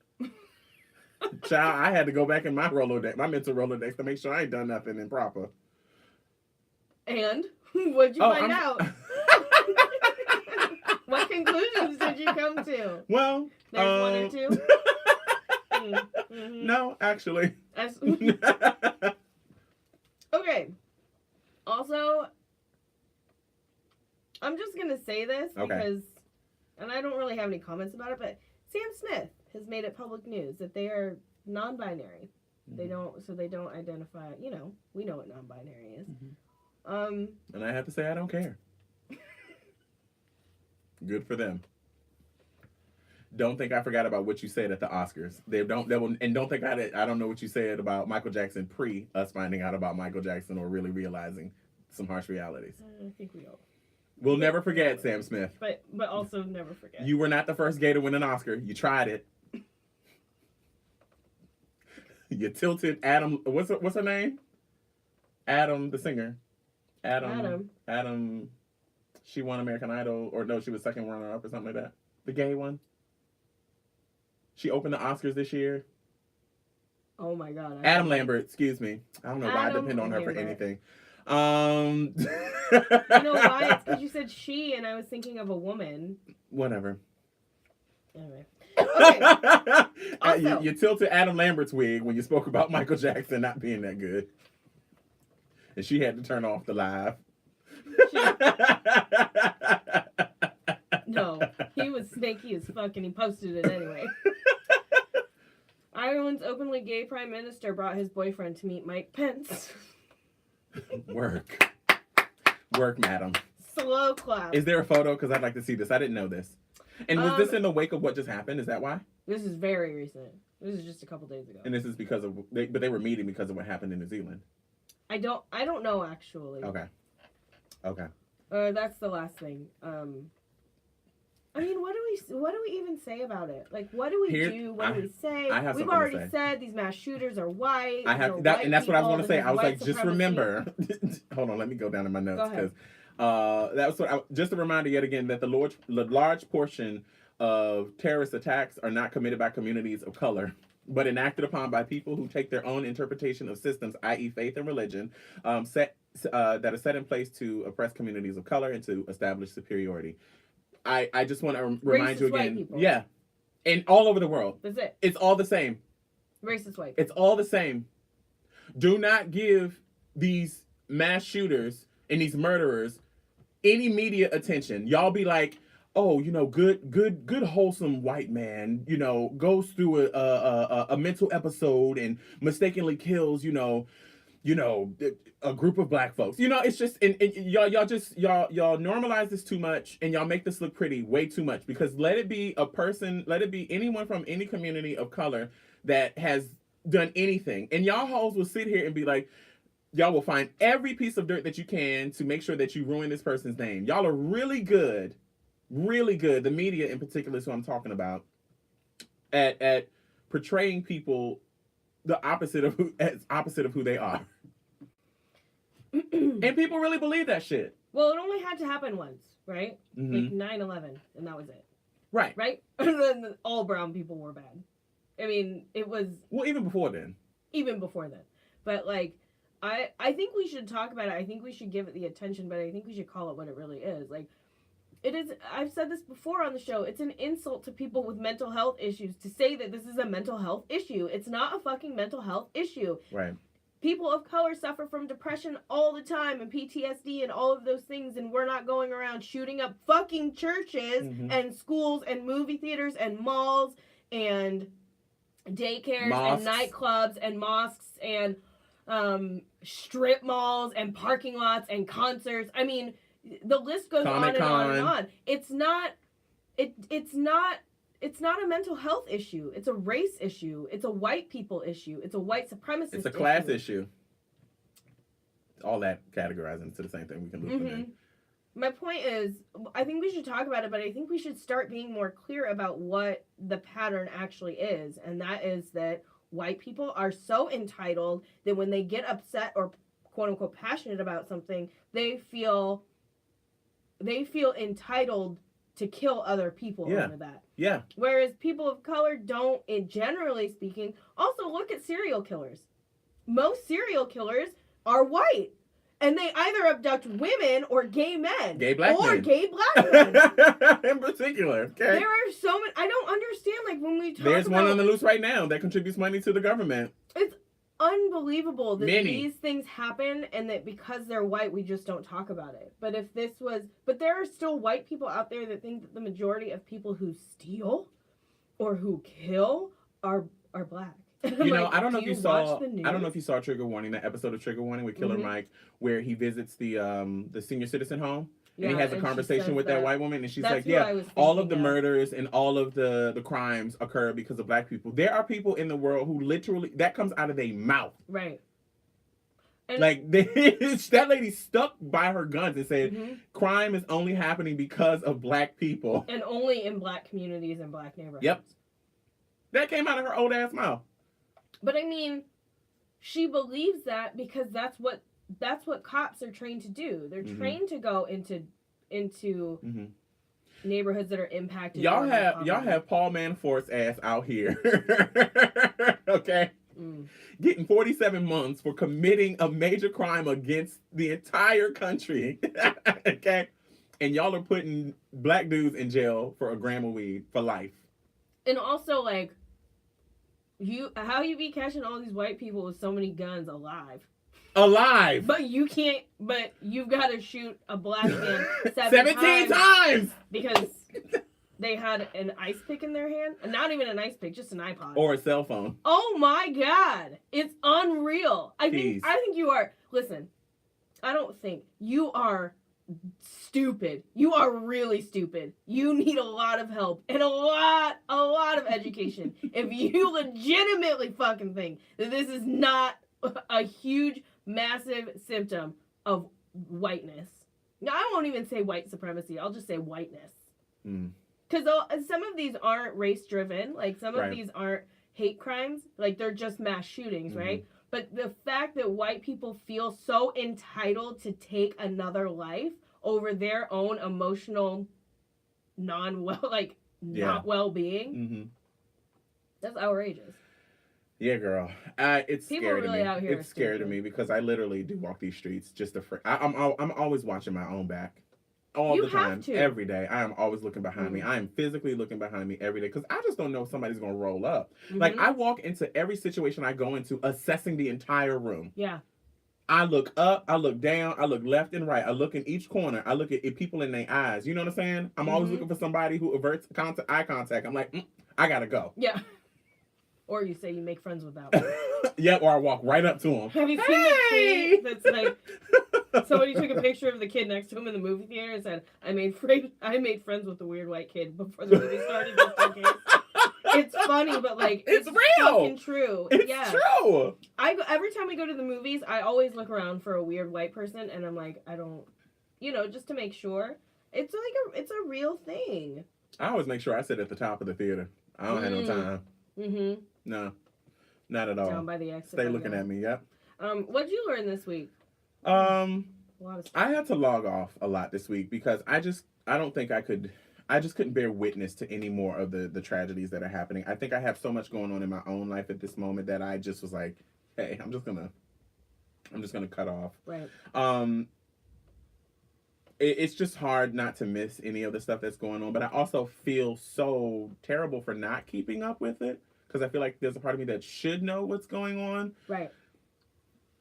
Speaker 1: Child, I had to go back in my Rolodex, my mental Rolodex, to make sure I ain't done nothing improper.
Speaker 2: And what'd you find out? What conclusions did you come to?
Speaker 1: Well,
Speaker 2: there's one or two.
Speaker 1: No, actually.
Speaker 2: Okay. Also, I'm just gonna say this because, and I don't really have any comments about it, but Sam Smith has made it public news that they are non-binary. They don't identify. You know, we know what non-binary is.
Speaker 1: And I have to say, I don't care. Good for them. Don't think I forgot about what you said at the Oscars. Don't think I don't know what you said about Michael Jackson pre us finding out about Michael Jackson or really realizing some harsh realities.
Speaker 2: I think we all.
Speaker 1: We'll never forget, Sam Smith.
Speaker 2: But also never forget.
Speaker 1: You were not the first gay to win an Oscar. You tried it. You tilted Adam. What's her name? Adam, the singer. Adam. She won American Idol, or no, she was second runner-up or something like that. The gay one. She opened the Oscars this year.
Speaker 2: Oh my God.
Speaker 1: Adam Lambert, excuse me. I don't know why I depend on her for anything.
Speaker 2: You know why? It's because you said she, and I was thinking of a woman.
Speaker 1: Whatever.
Speaker 2: Anyway. Okay. Also,
Speaker 1: you tilted Adam Lambert's wig when you spoke about Michael Jackson not being that good. And she had to turn off the live.
Speaker 2: No, he was snaky as fuck and he posted it anyway. Ireland's openly gay prime minister brought his boyfriend to meet Mike Pence.
Speaker 1: Work, madam.
Speaker 2: Slow clap.
Speaker 1: Is there a photo? Because I'd like to see this. I didn't know this. And was this in the wake of what just happened? Is that why?
Speaker 2: This is very recent. This is just a couple days ago.
Speaker 1: And this is because of, but they were meeting because of what happened in New Zealand.
Speaker 2: I don't know actually.
Speaker 1: Okay.
Speaker 2: That's the last thing. I mean, what do we even say about it? Like, what do we do? What do we say? We've already said these mass shooters are white.
Speaker 1: I have that, and that's what I was going to say. I was like, just remember. Hold on, let me go down in my notes because that was just a reminder yet again that the large portion of terrorist attacks are not committed by communities of color, but enacted upon by people who take their own interpretation of systems, i.e., faith and religion, that are set in place to oppress communities of color and to establish superiority. I just want to remind you again. Yeah. And all over the world.
Speaker 2: That's it.
Speaker 1: It's all the same.
Speaker 2: Racist white.
Speaker 1: It's all the same. Do not give these mass shooters and these murderers any media attention. Y'all be like, oh, you know, good wholesome white man, you know, goes through a mental episode and mistakenly kills, you know, a group of black folks. You know, it's just, and y'all normalize this too much, and y'all make this look pretty way too much, because let it be anyone from any community of color that has done anything, and y'all hoes will sit here and be like, y'all will find every piece of dirt that you can to make sure that you ruin this person's name. Y'all are really good, the media in particular is who I'm talking about, at portraying people the opposite of who they are. And people really believe that shit.
Speaker 2: Well, it only had to happen once, right?
Speaker 1: Mm-hmm.
Speaker 2: Like 9/11, and that was it.
Speaker 1: Right.
Speaker 2: And then all brown people were bad. I mean, it was...
Speaker 1: Well, even before then.
Speaker 2: But, like, I think we should talk about it. I think we should give it the attention, but I think we should call it what it really is. Like, it is... I've said this before on the show. It's an insult to people with mental health issues to say that this is a mental health issue. It's not a fucking mental health issue.
Speaker 1: Right.
Speaker 2: People of color suffer from depression all the time and PTSD and all of those things, and we're not going around shooting up fucking churches and schools and movie theaters and malls and daycares and nightclubs and mosques and strip malls and parking lots and concerts. I mean, the list goes on and on and on. It's not a mental health issue. It's a race issue. It's a white people issue. It's a white supremacist issue.
Speaker 1: It's a class issue. All that categorizing into the same thing. We can loop in.
Speaker 2: My point is, I think we should talk about it, but I think we should start being more clear about what the pattern actually is. And that is that white people are so entitled that when they get upset or quote unquote passionate about something, they feel entitled to kill other people over that.
Speaker 1: Yeah.
Speaker 2: Whereas people of color don't, generally speaking. Also, look at serial killers. Most serial killers are white. And they either abduct women or gay men.
Speaker 1: Gay black men.
Speaker 2: Or gay black men.
Speaker 1: In particular. Okay.
Speaker 2: There are so many. I don't understand, like, when we talk
Speaker 1: There's one on the loose right now that contributes money to the government.
Speaker 2: It's unbelievable that these things happen and that because they're white, we just don't talk about it. But there are still white people out there that think that the majority of people who steal or who kill are black.
Speaker 1: You know, I don't know if you saw Trigger Warning, that episode of Trigger Warning with Killer Mike, where he visits the senior citizen home. And he has a conversation with that white woman, and she's like, yeah, all of the murders and all of the crimes occur because of black people. There are people in the world who literally, that comes out of their mouth.
Speaker 2: Right. And
Speaker 1: like, that lady stuck by her guns and said, crime is only happening because of black people.
Speaker 2: And only in black communities and black neighborhoods.
Speaker 1: Yep. That came out of her old ass mouth.
Speaker 2: But I mean, she believes that because that's what cops are trained to do. They're trained to go into neighborhoods that are impacted.
Speaker 1: Y'all have Paul Manafort's ass out here. Okay? Getting 47 months for committing a major crime against the entire country. Okay? And y'all are putting black dudes in jail for a gram of weed for life.
Speaker 2: And also, like, how you be catching all these white people with so many guns alive? But you've got to shoot a black man 17 times because they had an ice pick in their hand. And not even an ice pick, just an iPod.
Speaker 1: Or a cell phone.
Speaker 2: Oh my God. It's unreal. I think you are, listen, I don't think you are stupid. You are really stupid. You need a lot of help and a lot of education if you legitimately fucking think that this is not a huge, massive symptom of whiteness. Now, I won't even say white supremacy. I'll just say whiteness. Because some of these aren't race-driven. Like, some of these aren't hate crimes. Like, they're just mass shootings, right? But the fact that white people feel so entitled to take another life over their own emotional not well-being, that's outrageous.
Speaker 1: Yeah, girl. It's
Speaker 2: people
Speaker 1: scary
Speaker 2: really
Speaker 1: to me.
Speaker 2: Out here
Speaker 1: it's scary to me because I literally do walk these streets just to. I'm always watching my own back. All the time, every day. I am always looking behind me. I am physically looking behind me every day because I just don't know if somebody's going to roll up. Like, I walk into every situation I go into assessing the entire room.
Speaker 2: Yeah.
Speaker 1: I look up, I look down, I look left and right. I look in each corner. I look at people in their eyes. You know what I'm saying? I'm always looking for somebody who averts eye contact. I'm like, I got to go.
Speaker 2: Yeah. Or you say you make friends with that one.
Speaker 1: Yeah, or I walk right up to him.
Speaker 2: Have you seen the tweet that's like, somebody took a picture of the kid next to him in the movie theater and said, I made friends with the weird white kid before the movie started. Just in case. It's funny, but like, it's real. Fucking true.
Speaker 1: It's true.
Speaker 2: Every time we go to the movies, I always look around for a weird white person, and I'm like, I don't, just to make sure. It's a real thing.
Speaker 1: I always make sure I sit at the top of the theater. I don't have no time. No, not at all.
Speaker 2: Down by the exit.
Speaker 1: Stay looking at me. Yep.
Speaker 2: What'd you learn this week?
Speaker 1: A lot of stuff. I had to log off a lot this week because I just couldn't bear witness to any more of the tragedies that are happening. I think I have so much going on in my own life at this moment that I just was like, hey, I'm just gonna cut off.
Speaker 2: Right.
Speaker 1: It's just hard not to miss any of the stuff that's going on, but I also feel so terrible for not keeping up with it because I feel like there's a part of me that should know what's going on.
Speaker 2: Right.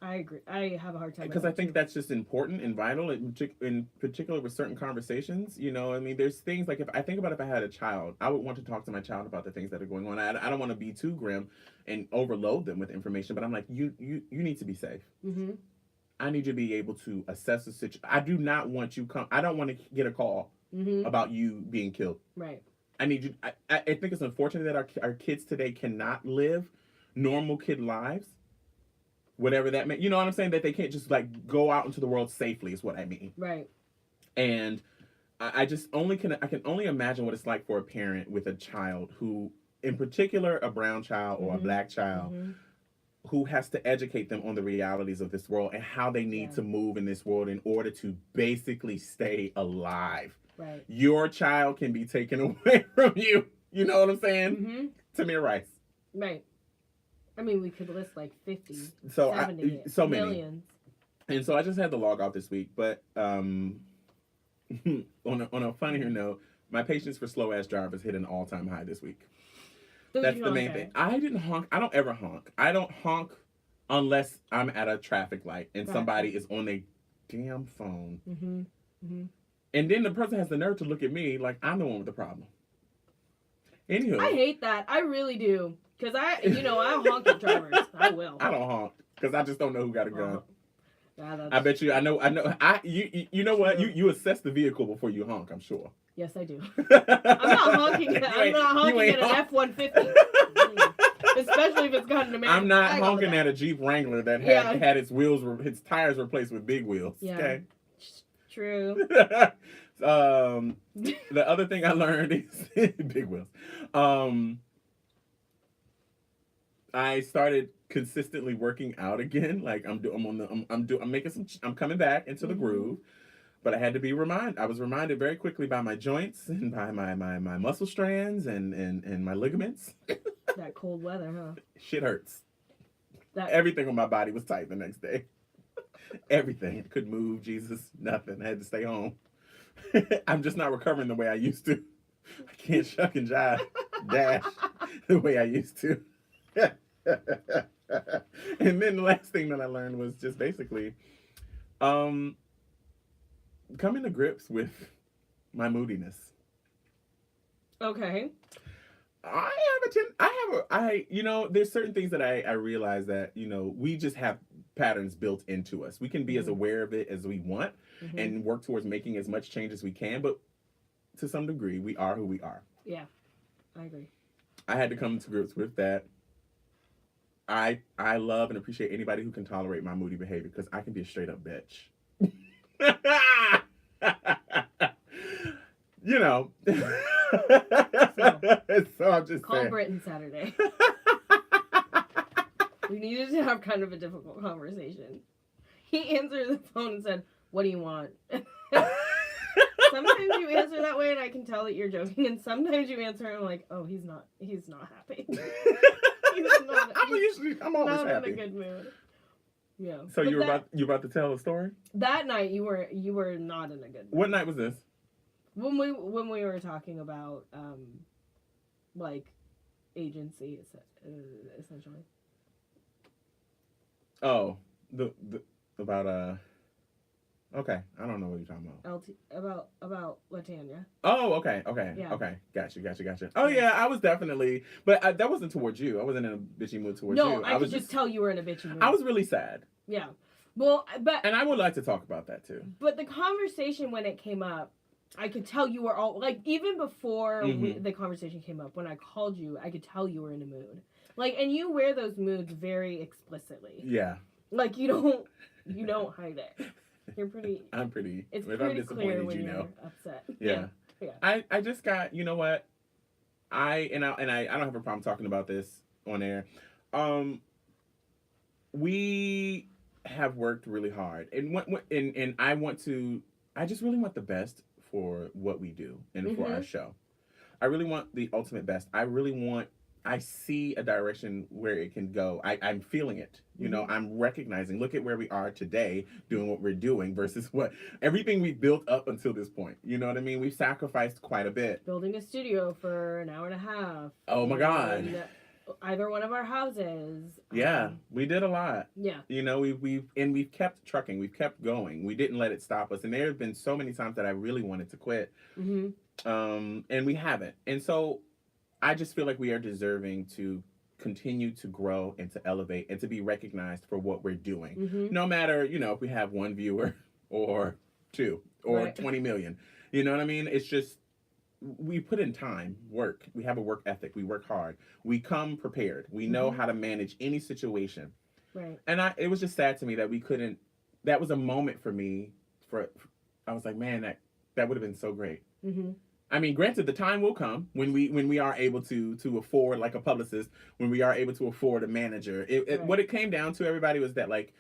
Speaker 2: I agree. I have a hard time
Speaker 1: because I think that's just important and vital, in particular with certain conversations. You know, I mean, there's things like if I think about if I had a child, I would want to talk to my child about the things that are going on. I don't want to be too grim and overload them with information, but I'm like, you need to be safe.
Speaker 2: Mm-hmm.
Speaker 1: I need you to be able to assess the situation. I do not want you I don't want to get a call about you being killed.
Speaker 2: Right.
Speaker 1: I need you. I think it's unfortunate that our kids today cannot live normal kid lives. Whatever that means, you know what I'm saying? That they can't just like go out into the world safely is what I mean.
Speaker 2: Right.
Speaker 1: And I can only imagine what it's like for a parent with a child who, in particular, a brown child or a black child, who has to educate them on the realities of this world and how they need to move in this world in order to basically stay alive.
Speaker 2: Right.
Speaker 1: Your child can be taken away from you. You know what I'm saying? Tamir Rice.
Speaker 2: Right. I mean, we could list like 50,
Speaker 1: so
Speaker 2: 70,
Speaker 1: so
Speaker 2: millions.
Speaker 1: And so I just had to log off this week. But on a funnier note, my patience for slow ass drivers hit an all-time high this week. That's the main thing. I didn't honk. I don't ever honk. I don't honk unless I'm at a traffic light and somebody is on their damn phone. And then the person has the nerve to look at me like I'm the one with the problem. Anywho.
Speaker 2: I hate that. I really do. Because I honk at drivers. I will.
Speaker 1: I don't honk because I just don't know who got a gun.
Speaker 2: Yeah,
Speaker 1: I bet you. I know. You know what? You assess the vehicle before you honk. I'm sure.
Speaker 2: Yes, I do. I'm not honking. I'm not honking at an F-150. Especially if it's got an American.
Speaker 1: I'm not honking at a Jeep Wrangler that had its tires replaced with big wheels.
Speaker 2: Yeah.
Speaker 1: Okay.
Speaker 2: True.
Speaker 1: The other thing I learned is big wheels. I started consistently working out again. Like I'm coming back into the groove, but I had to be reminded. I was reminded very quickly by my joints and by my muscle strands and my ligaments.
Speaker 2: That cold weather, huh?
Speaker 1: Shit hurts. Everything on my body was tight the next day. Everything. Couldn't move, Jesus, nothing. I had to stay home. I'm just not recovering the way I used to. I can't shuck and jive, dash the way I used to. And then the last thing that I learned was just basically coming to grips with my moodiness.
Speaker 2: Okay.
Speaker 1: There's certain things that I realize that, we just have patterns built into us. We can be as aware of it as we want and work towards making as much change as we can, but to some degree, we are who we are. Yeah,
Speaker 2: I agree.
Speaker 1: I had to come to grips with that. I love and appreciate anybody who can tolerate my moody behavior because I can be a straight up bitch. So I'm just
Speaker 2: call
Speaker 1: saying.
Speaker 2: Britton Saturday. We needed to have kind of a difficult conversation. He answered the phone and said, "What do you want?" Sometimes you answer that way and I can tell that you're joking, and sometimes you answer and I'm like, oh, he's not happy.
Speaker 1: I'm always
Speaker 2: not
Speaker 1: happy.
Speaker 2: In a good mood. Yeah.
Speaker 1: So you were about to tell a story?
Speaker 2: That night you were not in a good mood.
Speaker 1: What night was this?
Speaker 2: When we were talking about like agency essentially.
Speaker 1: Oh, about okay, I don't know what you're talking
Speaker 2: about. About Latanya.
Speaker 1: Oh, okay,
Speaker 2: yeah.
Speaker 1: Okay, gotcha. Oh yeah, I was definitely, but that wasn't towards you. I wasn't in a bitchy mood towards you.
Speaker 2: No, I could just tell you were in a bitchy mood.
Speaker 1: I was really sad.
Speaker 2: Yeah, well,
Speaker 1: and I would like to talk about that too.
Speaker 2: But the conversation when it came up, I could tell you were all like even before the conversation came up. When I called you, I could tell you were in a mood. Like, and you wear those moods very explicitly.
Speaker 1: Yeah.
Speaker 2: Like you don't hide it. You're pretty.
Speaker 1: I'm pretty.
Speaker 2: It's pretty clear when you're upset. Yeah.
Speaker 1: I just got. You know what? I don't have a problem talking about this on air. We have worked really hard, and I just really want the best for what we do and for our show. I really want the ultimate best. I see a direction where it can go. I'm feeling it. I'm recognizing, look at where we are today doing what we're doing versus everything we've built up until this point. You know what I mean? We've sacrificed quite a bit.
Speaker 2: Building a studio for an hour and a half.
Speaker 1: Oh my God.
Speaker 2: either one of our houses.
Speaker 1: Yeah, we did a lot.
Speaker 2: Yeah.
Speaker 1: You know, we've kept trucking. We've kept going. We didn't let it stop us. And there have been so many times that I really wanted to quit. And we haven't. And so I just feel like we are deserving to continue to grow and to elevate and to be recognized for what we're doing. No matter, you know, if we have one viewer or 2 or 20 million. You know what I mean? It's just, we put in time, work. We have a work ethic. We work hard. We come prepared. We know how to manage any situation.
Speaker 2: Right.
Speaker 1: And it was just sad to me that we couldn't. That was a moment for me. I was like, man, that would have been so great. I mean, granted, the time will come when we are able to afford like a publicist, when we are able to afford a manager. What it came down to, everybody, was that like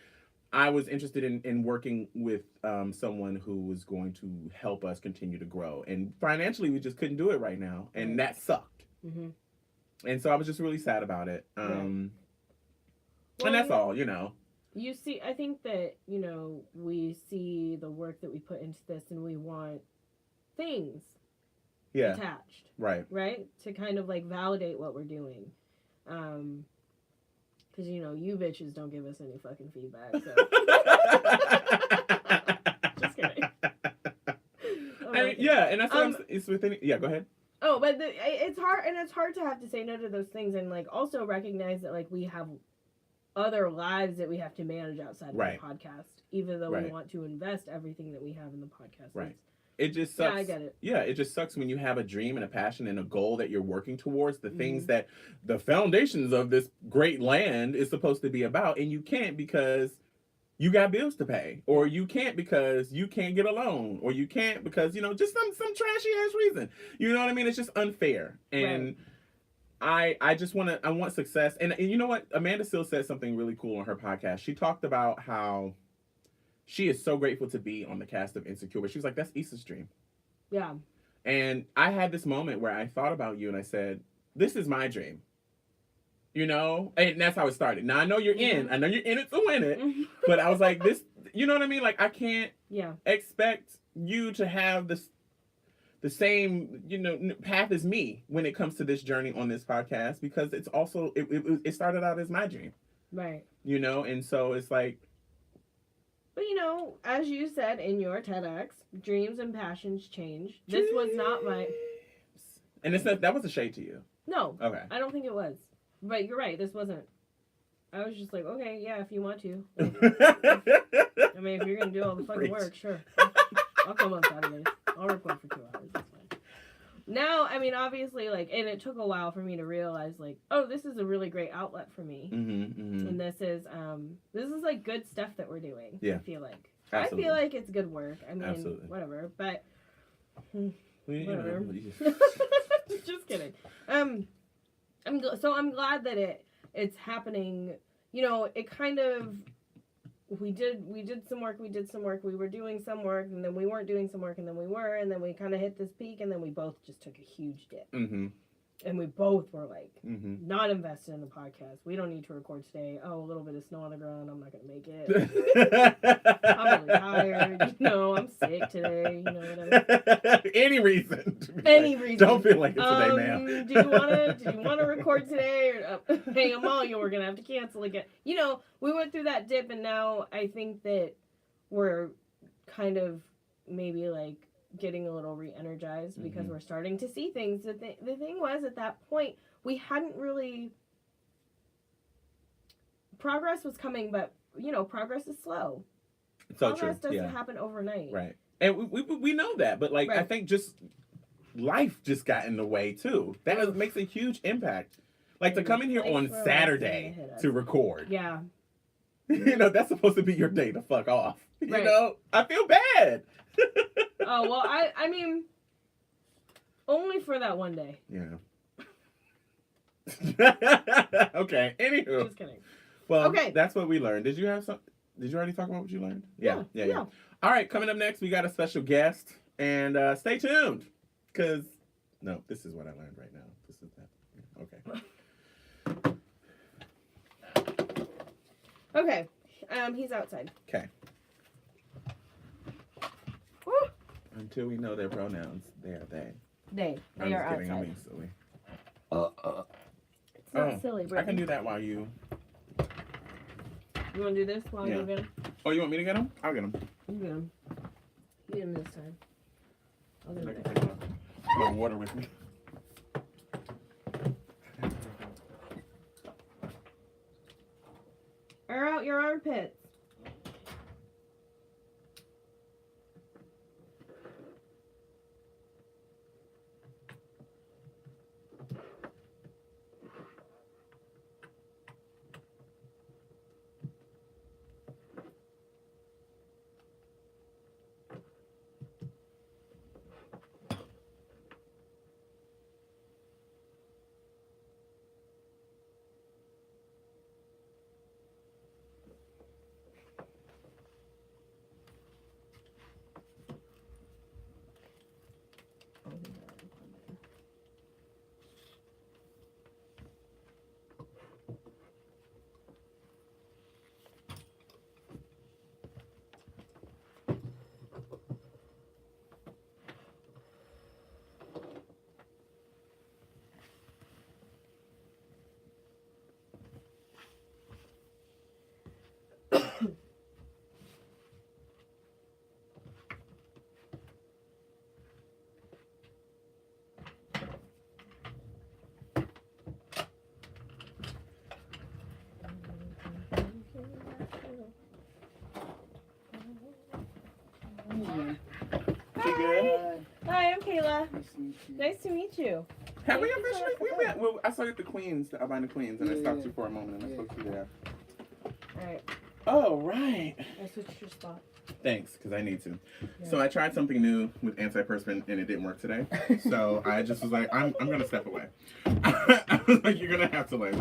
Speaker 1: I was interested in working with someone who was going to help us continue to grow. And financially, we just couldn't do it right now. And that sucked. And so I was just really sad about it. And that's all, you know.
Speaker 2: You see, I think that, you know, we see the work that we put into this and we want things attached. Right. To kind of like validate what we're doing. Because, you know, you bitches don't give us any fucking feedback. So. Just kidding.
Speaker 1: I mean, yeah, and that's what it's within. Yeah, go ahead.
Speaker 2: Oh, but it's hard, and it's hard to have to say no to those things, and like also recognize that like we have other lives that we have to manage outside of the podcast, even though we want to invest everything that we have in the podcast.
Speaker 1: Right. It just sucks.
Speaker 2: Yeah, I get it.
Speaker 1: Yeah, it just sucks when you have a dream and a passion and a goal that you're working towards, the things that the foundations of this great land is supposed to be about, and you can't because you got bills to pay, or you can't because you can't get a loan, or you can't because, you know, just some trashy ass reason. You know what I mean? It's just unfair. And I just I want success. And you know what? Amanda Seales said something really cool on her podcast. She talked about how she is so grateful to be on the cast of Insecure, but she was like, that's Issa's dream.
Speaker 2: Yeah.
Speaker 1: And I had this moment where I thought about you and I said, this is my dream. You know? And that's how it started. Now, I know you're in. I know you're in it to win it. But I was like, this, you know what I mean? Like, I can't expect you to have the same, you know, path as me when it comes to this journey on this podcast, because it's also, it started out as my dream.
Speaker 2: Right.
Speaker 1: You know? And so it's like,
Speaker 2: but, you know, as you said in your TEDx, dreams and passions change. This was not my...
Speaker 1: And it's not, that was a shade to you.
Speaker 2: No.
Speaker 1: Okay.
Speaker 2: I don't think it was. But you're right, this wasn't. I was just like, okay, yeah, if you want to. Like, I mean, if you're going to do all the fucking work, sure. I'll come on Saturdays. I'll record for 2 hours. That's fine. Now, I mean, obviously, like, and it took a while for me to realize, like, oh, this is a really great outlet for me. And this is like good stuff that we're doing. Yeah. I feel like. Absolutely. I feel like it's good work. I mean, whatever. But whatever. Just kidding. I'm glad that it's happening. You know, it kind of. We did some work, we were doing some work, and then we weren't doing some work, and then we were, and then we kind of hit this peak, and then we both just took a huge dip. And we both were like, not invested in the podcast. We don't need to record today. Oh, a little bit of snow on the ground. I'm not going to make it. I'm really tired. You know, I'm sick today. You know, whatever.
Speaker 1: Any reason.
Speaker 2: Any reason.
Speaker 1: Don't feel like it today, ma'am.
Speaker 2: Do you want to record today? Or, hey, Amalia, we're going to have to cancel again. You know, we went through that dip, and now I think that we're kind of maybe like getting a little re-energized because we're starting to see things. The thing was, at that point, we hadn't really... Progress was coming, but, you know, progress is slow.
Speaker 1: So
Speaker 2: progress doesn't happen overnight.
Speaker 1: Right. And we know that, but, like, I think just life just got in the way, too. That makes a huge impact. Like, to come in here on Saturday to record.
Speaker 2: Yeah.
Speaker 1: You know, that's supposed to be your day to fuck off. You know? I feel bad.
Speaker 2: Oh, well, I mean, only for that one day.
Speaker 1: Yeah. Okay, anywho.
Speaker 2: Just kidding.
Speaker 1: Well, that's what we learned. Did you already talk about what you learned? Yeah. All right, coming up next, we got a special guest. And stay tuned. Because, no, this is what I learned right now. This is that. Okay.
Speaker 2: Okay. He's outside.
Speaker 1: Okay. Until we know their pronouns, they are they.
Speaker 2: They are outside.
Speaker 1: I'm being silly.
Speaker 2: It's not silly, Brittany.
Speaker 1: I can do that while you...
Speaker 2: You want to do this while you get them?
Speaker 1: Oh, you want me to get them? I'll get them.
Speaker 2: You get them. You get them this time. I'll get
Speaker 1: I
Speaker 2: them
Speaker 1: can
Speaker 2: next
Speaker 1: take a little water with me.
Speaker 2: Air out your armpits.
Speaker 1: You good?
Speaker 2: Hi, I'm Kayla. Nice to meet you.
Speaker 1: Have we officially? We met. Well, I saw you at the Queens, the Albina Queens, and I stopped you for a moment and I spoke to you there.
Speaker 2: Alright.
Speaker 1: Oh, right.
Speaker 2: I switched your spot.
Speaker 1: Thanks, because I need to.
Speaker 2: Yeah.
Speaker 1: So I tried something new with antiperspirant and it didn't work today. So I just was like, I'm gonna step away. I was like, you're gonna have to like.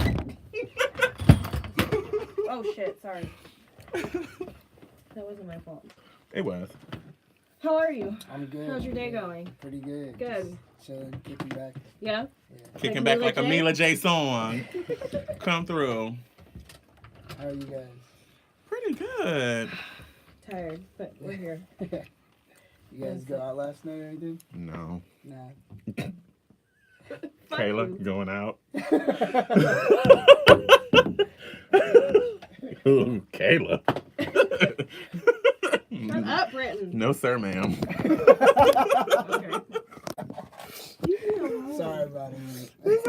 Speaker 2: Oh shit, sorry. That wasn't my fault.
Speaker 1: It was.
Speaker 2: How are you?
Speaker 3: I'm good.
Speaker 2: How's your day going?
Speaker 3: Pretty good.
Speaker 2: Good.
Speaker 3: Just chilling, kicking back.
Speaker 2: Yeah?
Speaker 1: Kicking
Speaker 2: Like
Speaker 1: back
Speaker 2: Mila
Speaker 1: like a
Speaker 2: J?
Speaker 1: Mila J song. Come through.
Speaker 3: How are you guys?
Speaker 1: Pretty good.
Speaker 2: Tired, but we're here.
Speaker 3: You guys go out last night or anything?
Speaker 1: No.
Speaker 3: Nah.
Speaker 2: Fuck
Speaker 1: Kayla
Speaker 2: you.
Speaker 1: going out. Ooh, Kayla.
Speaker 2: Shut up, Britton.
Speaker 1: No, sir, ma'am.
Speaker 2: Okay.
Speaker 3: Sorry about it.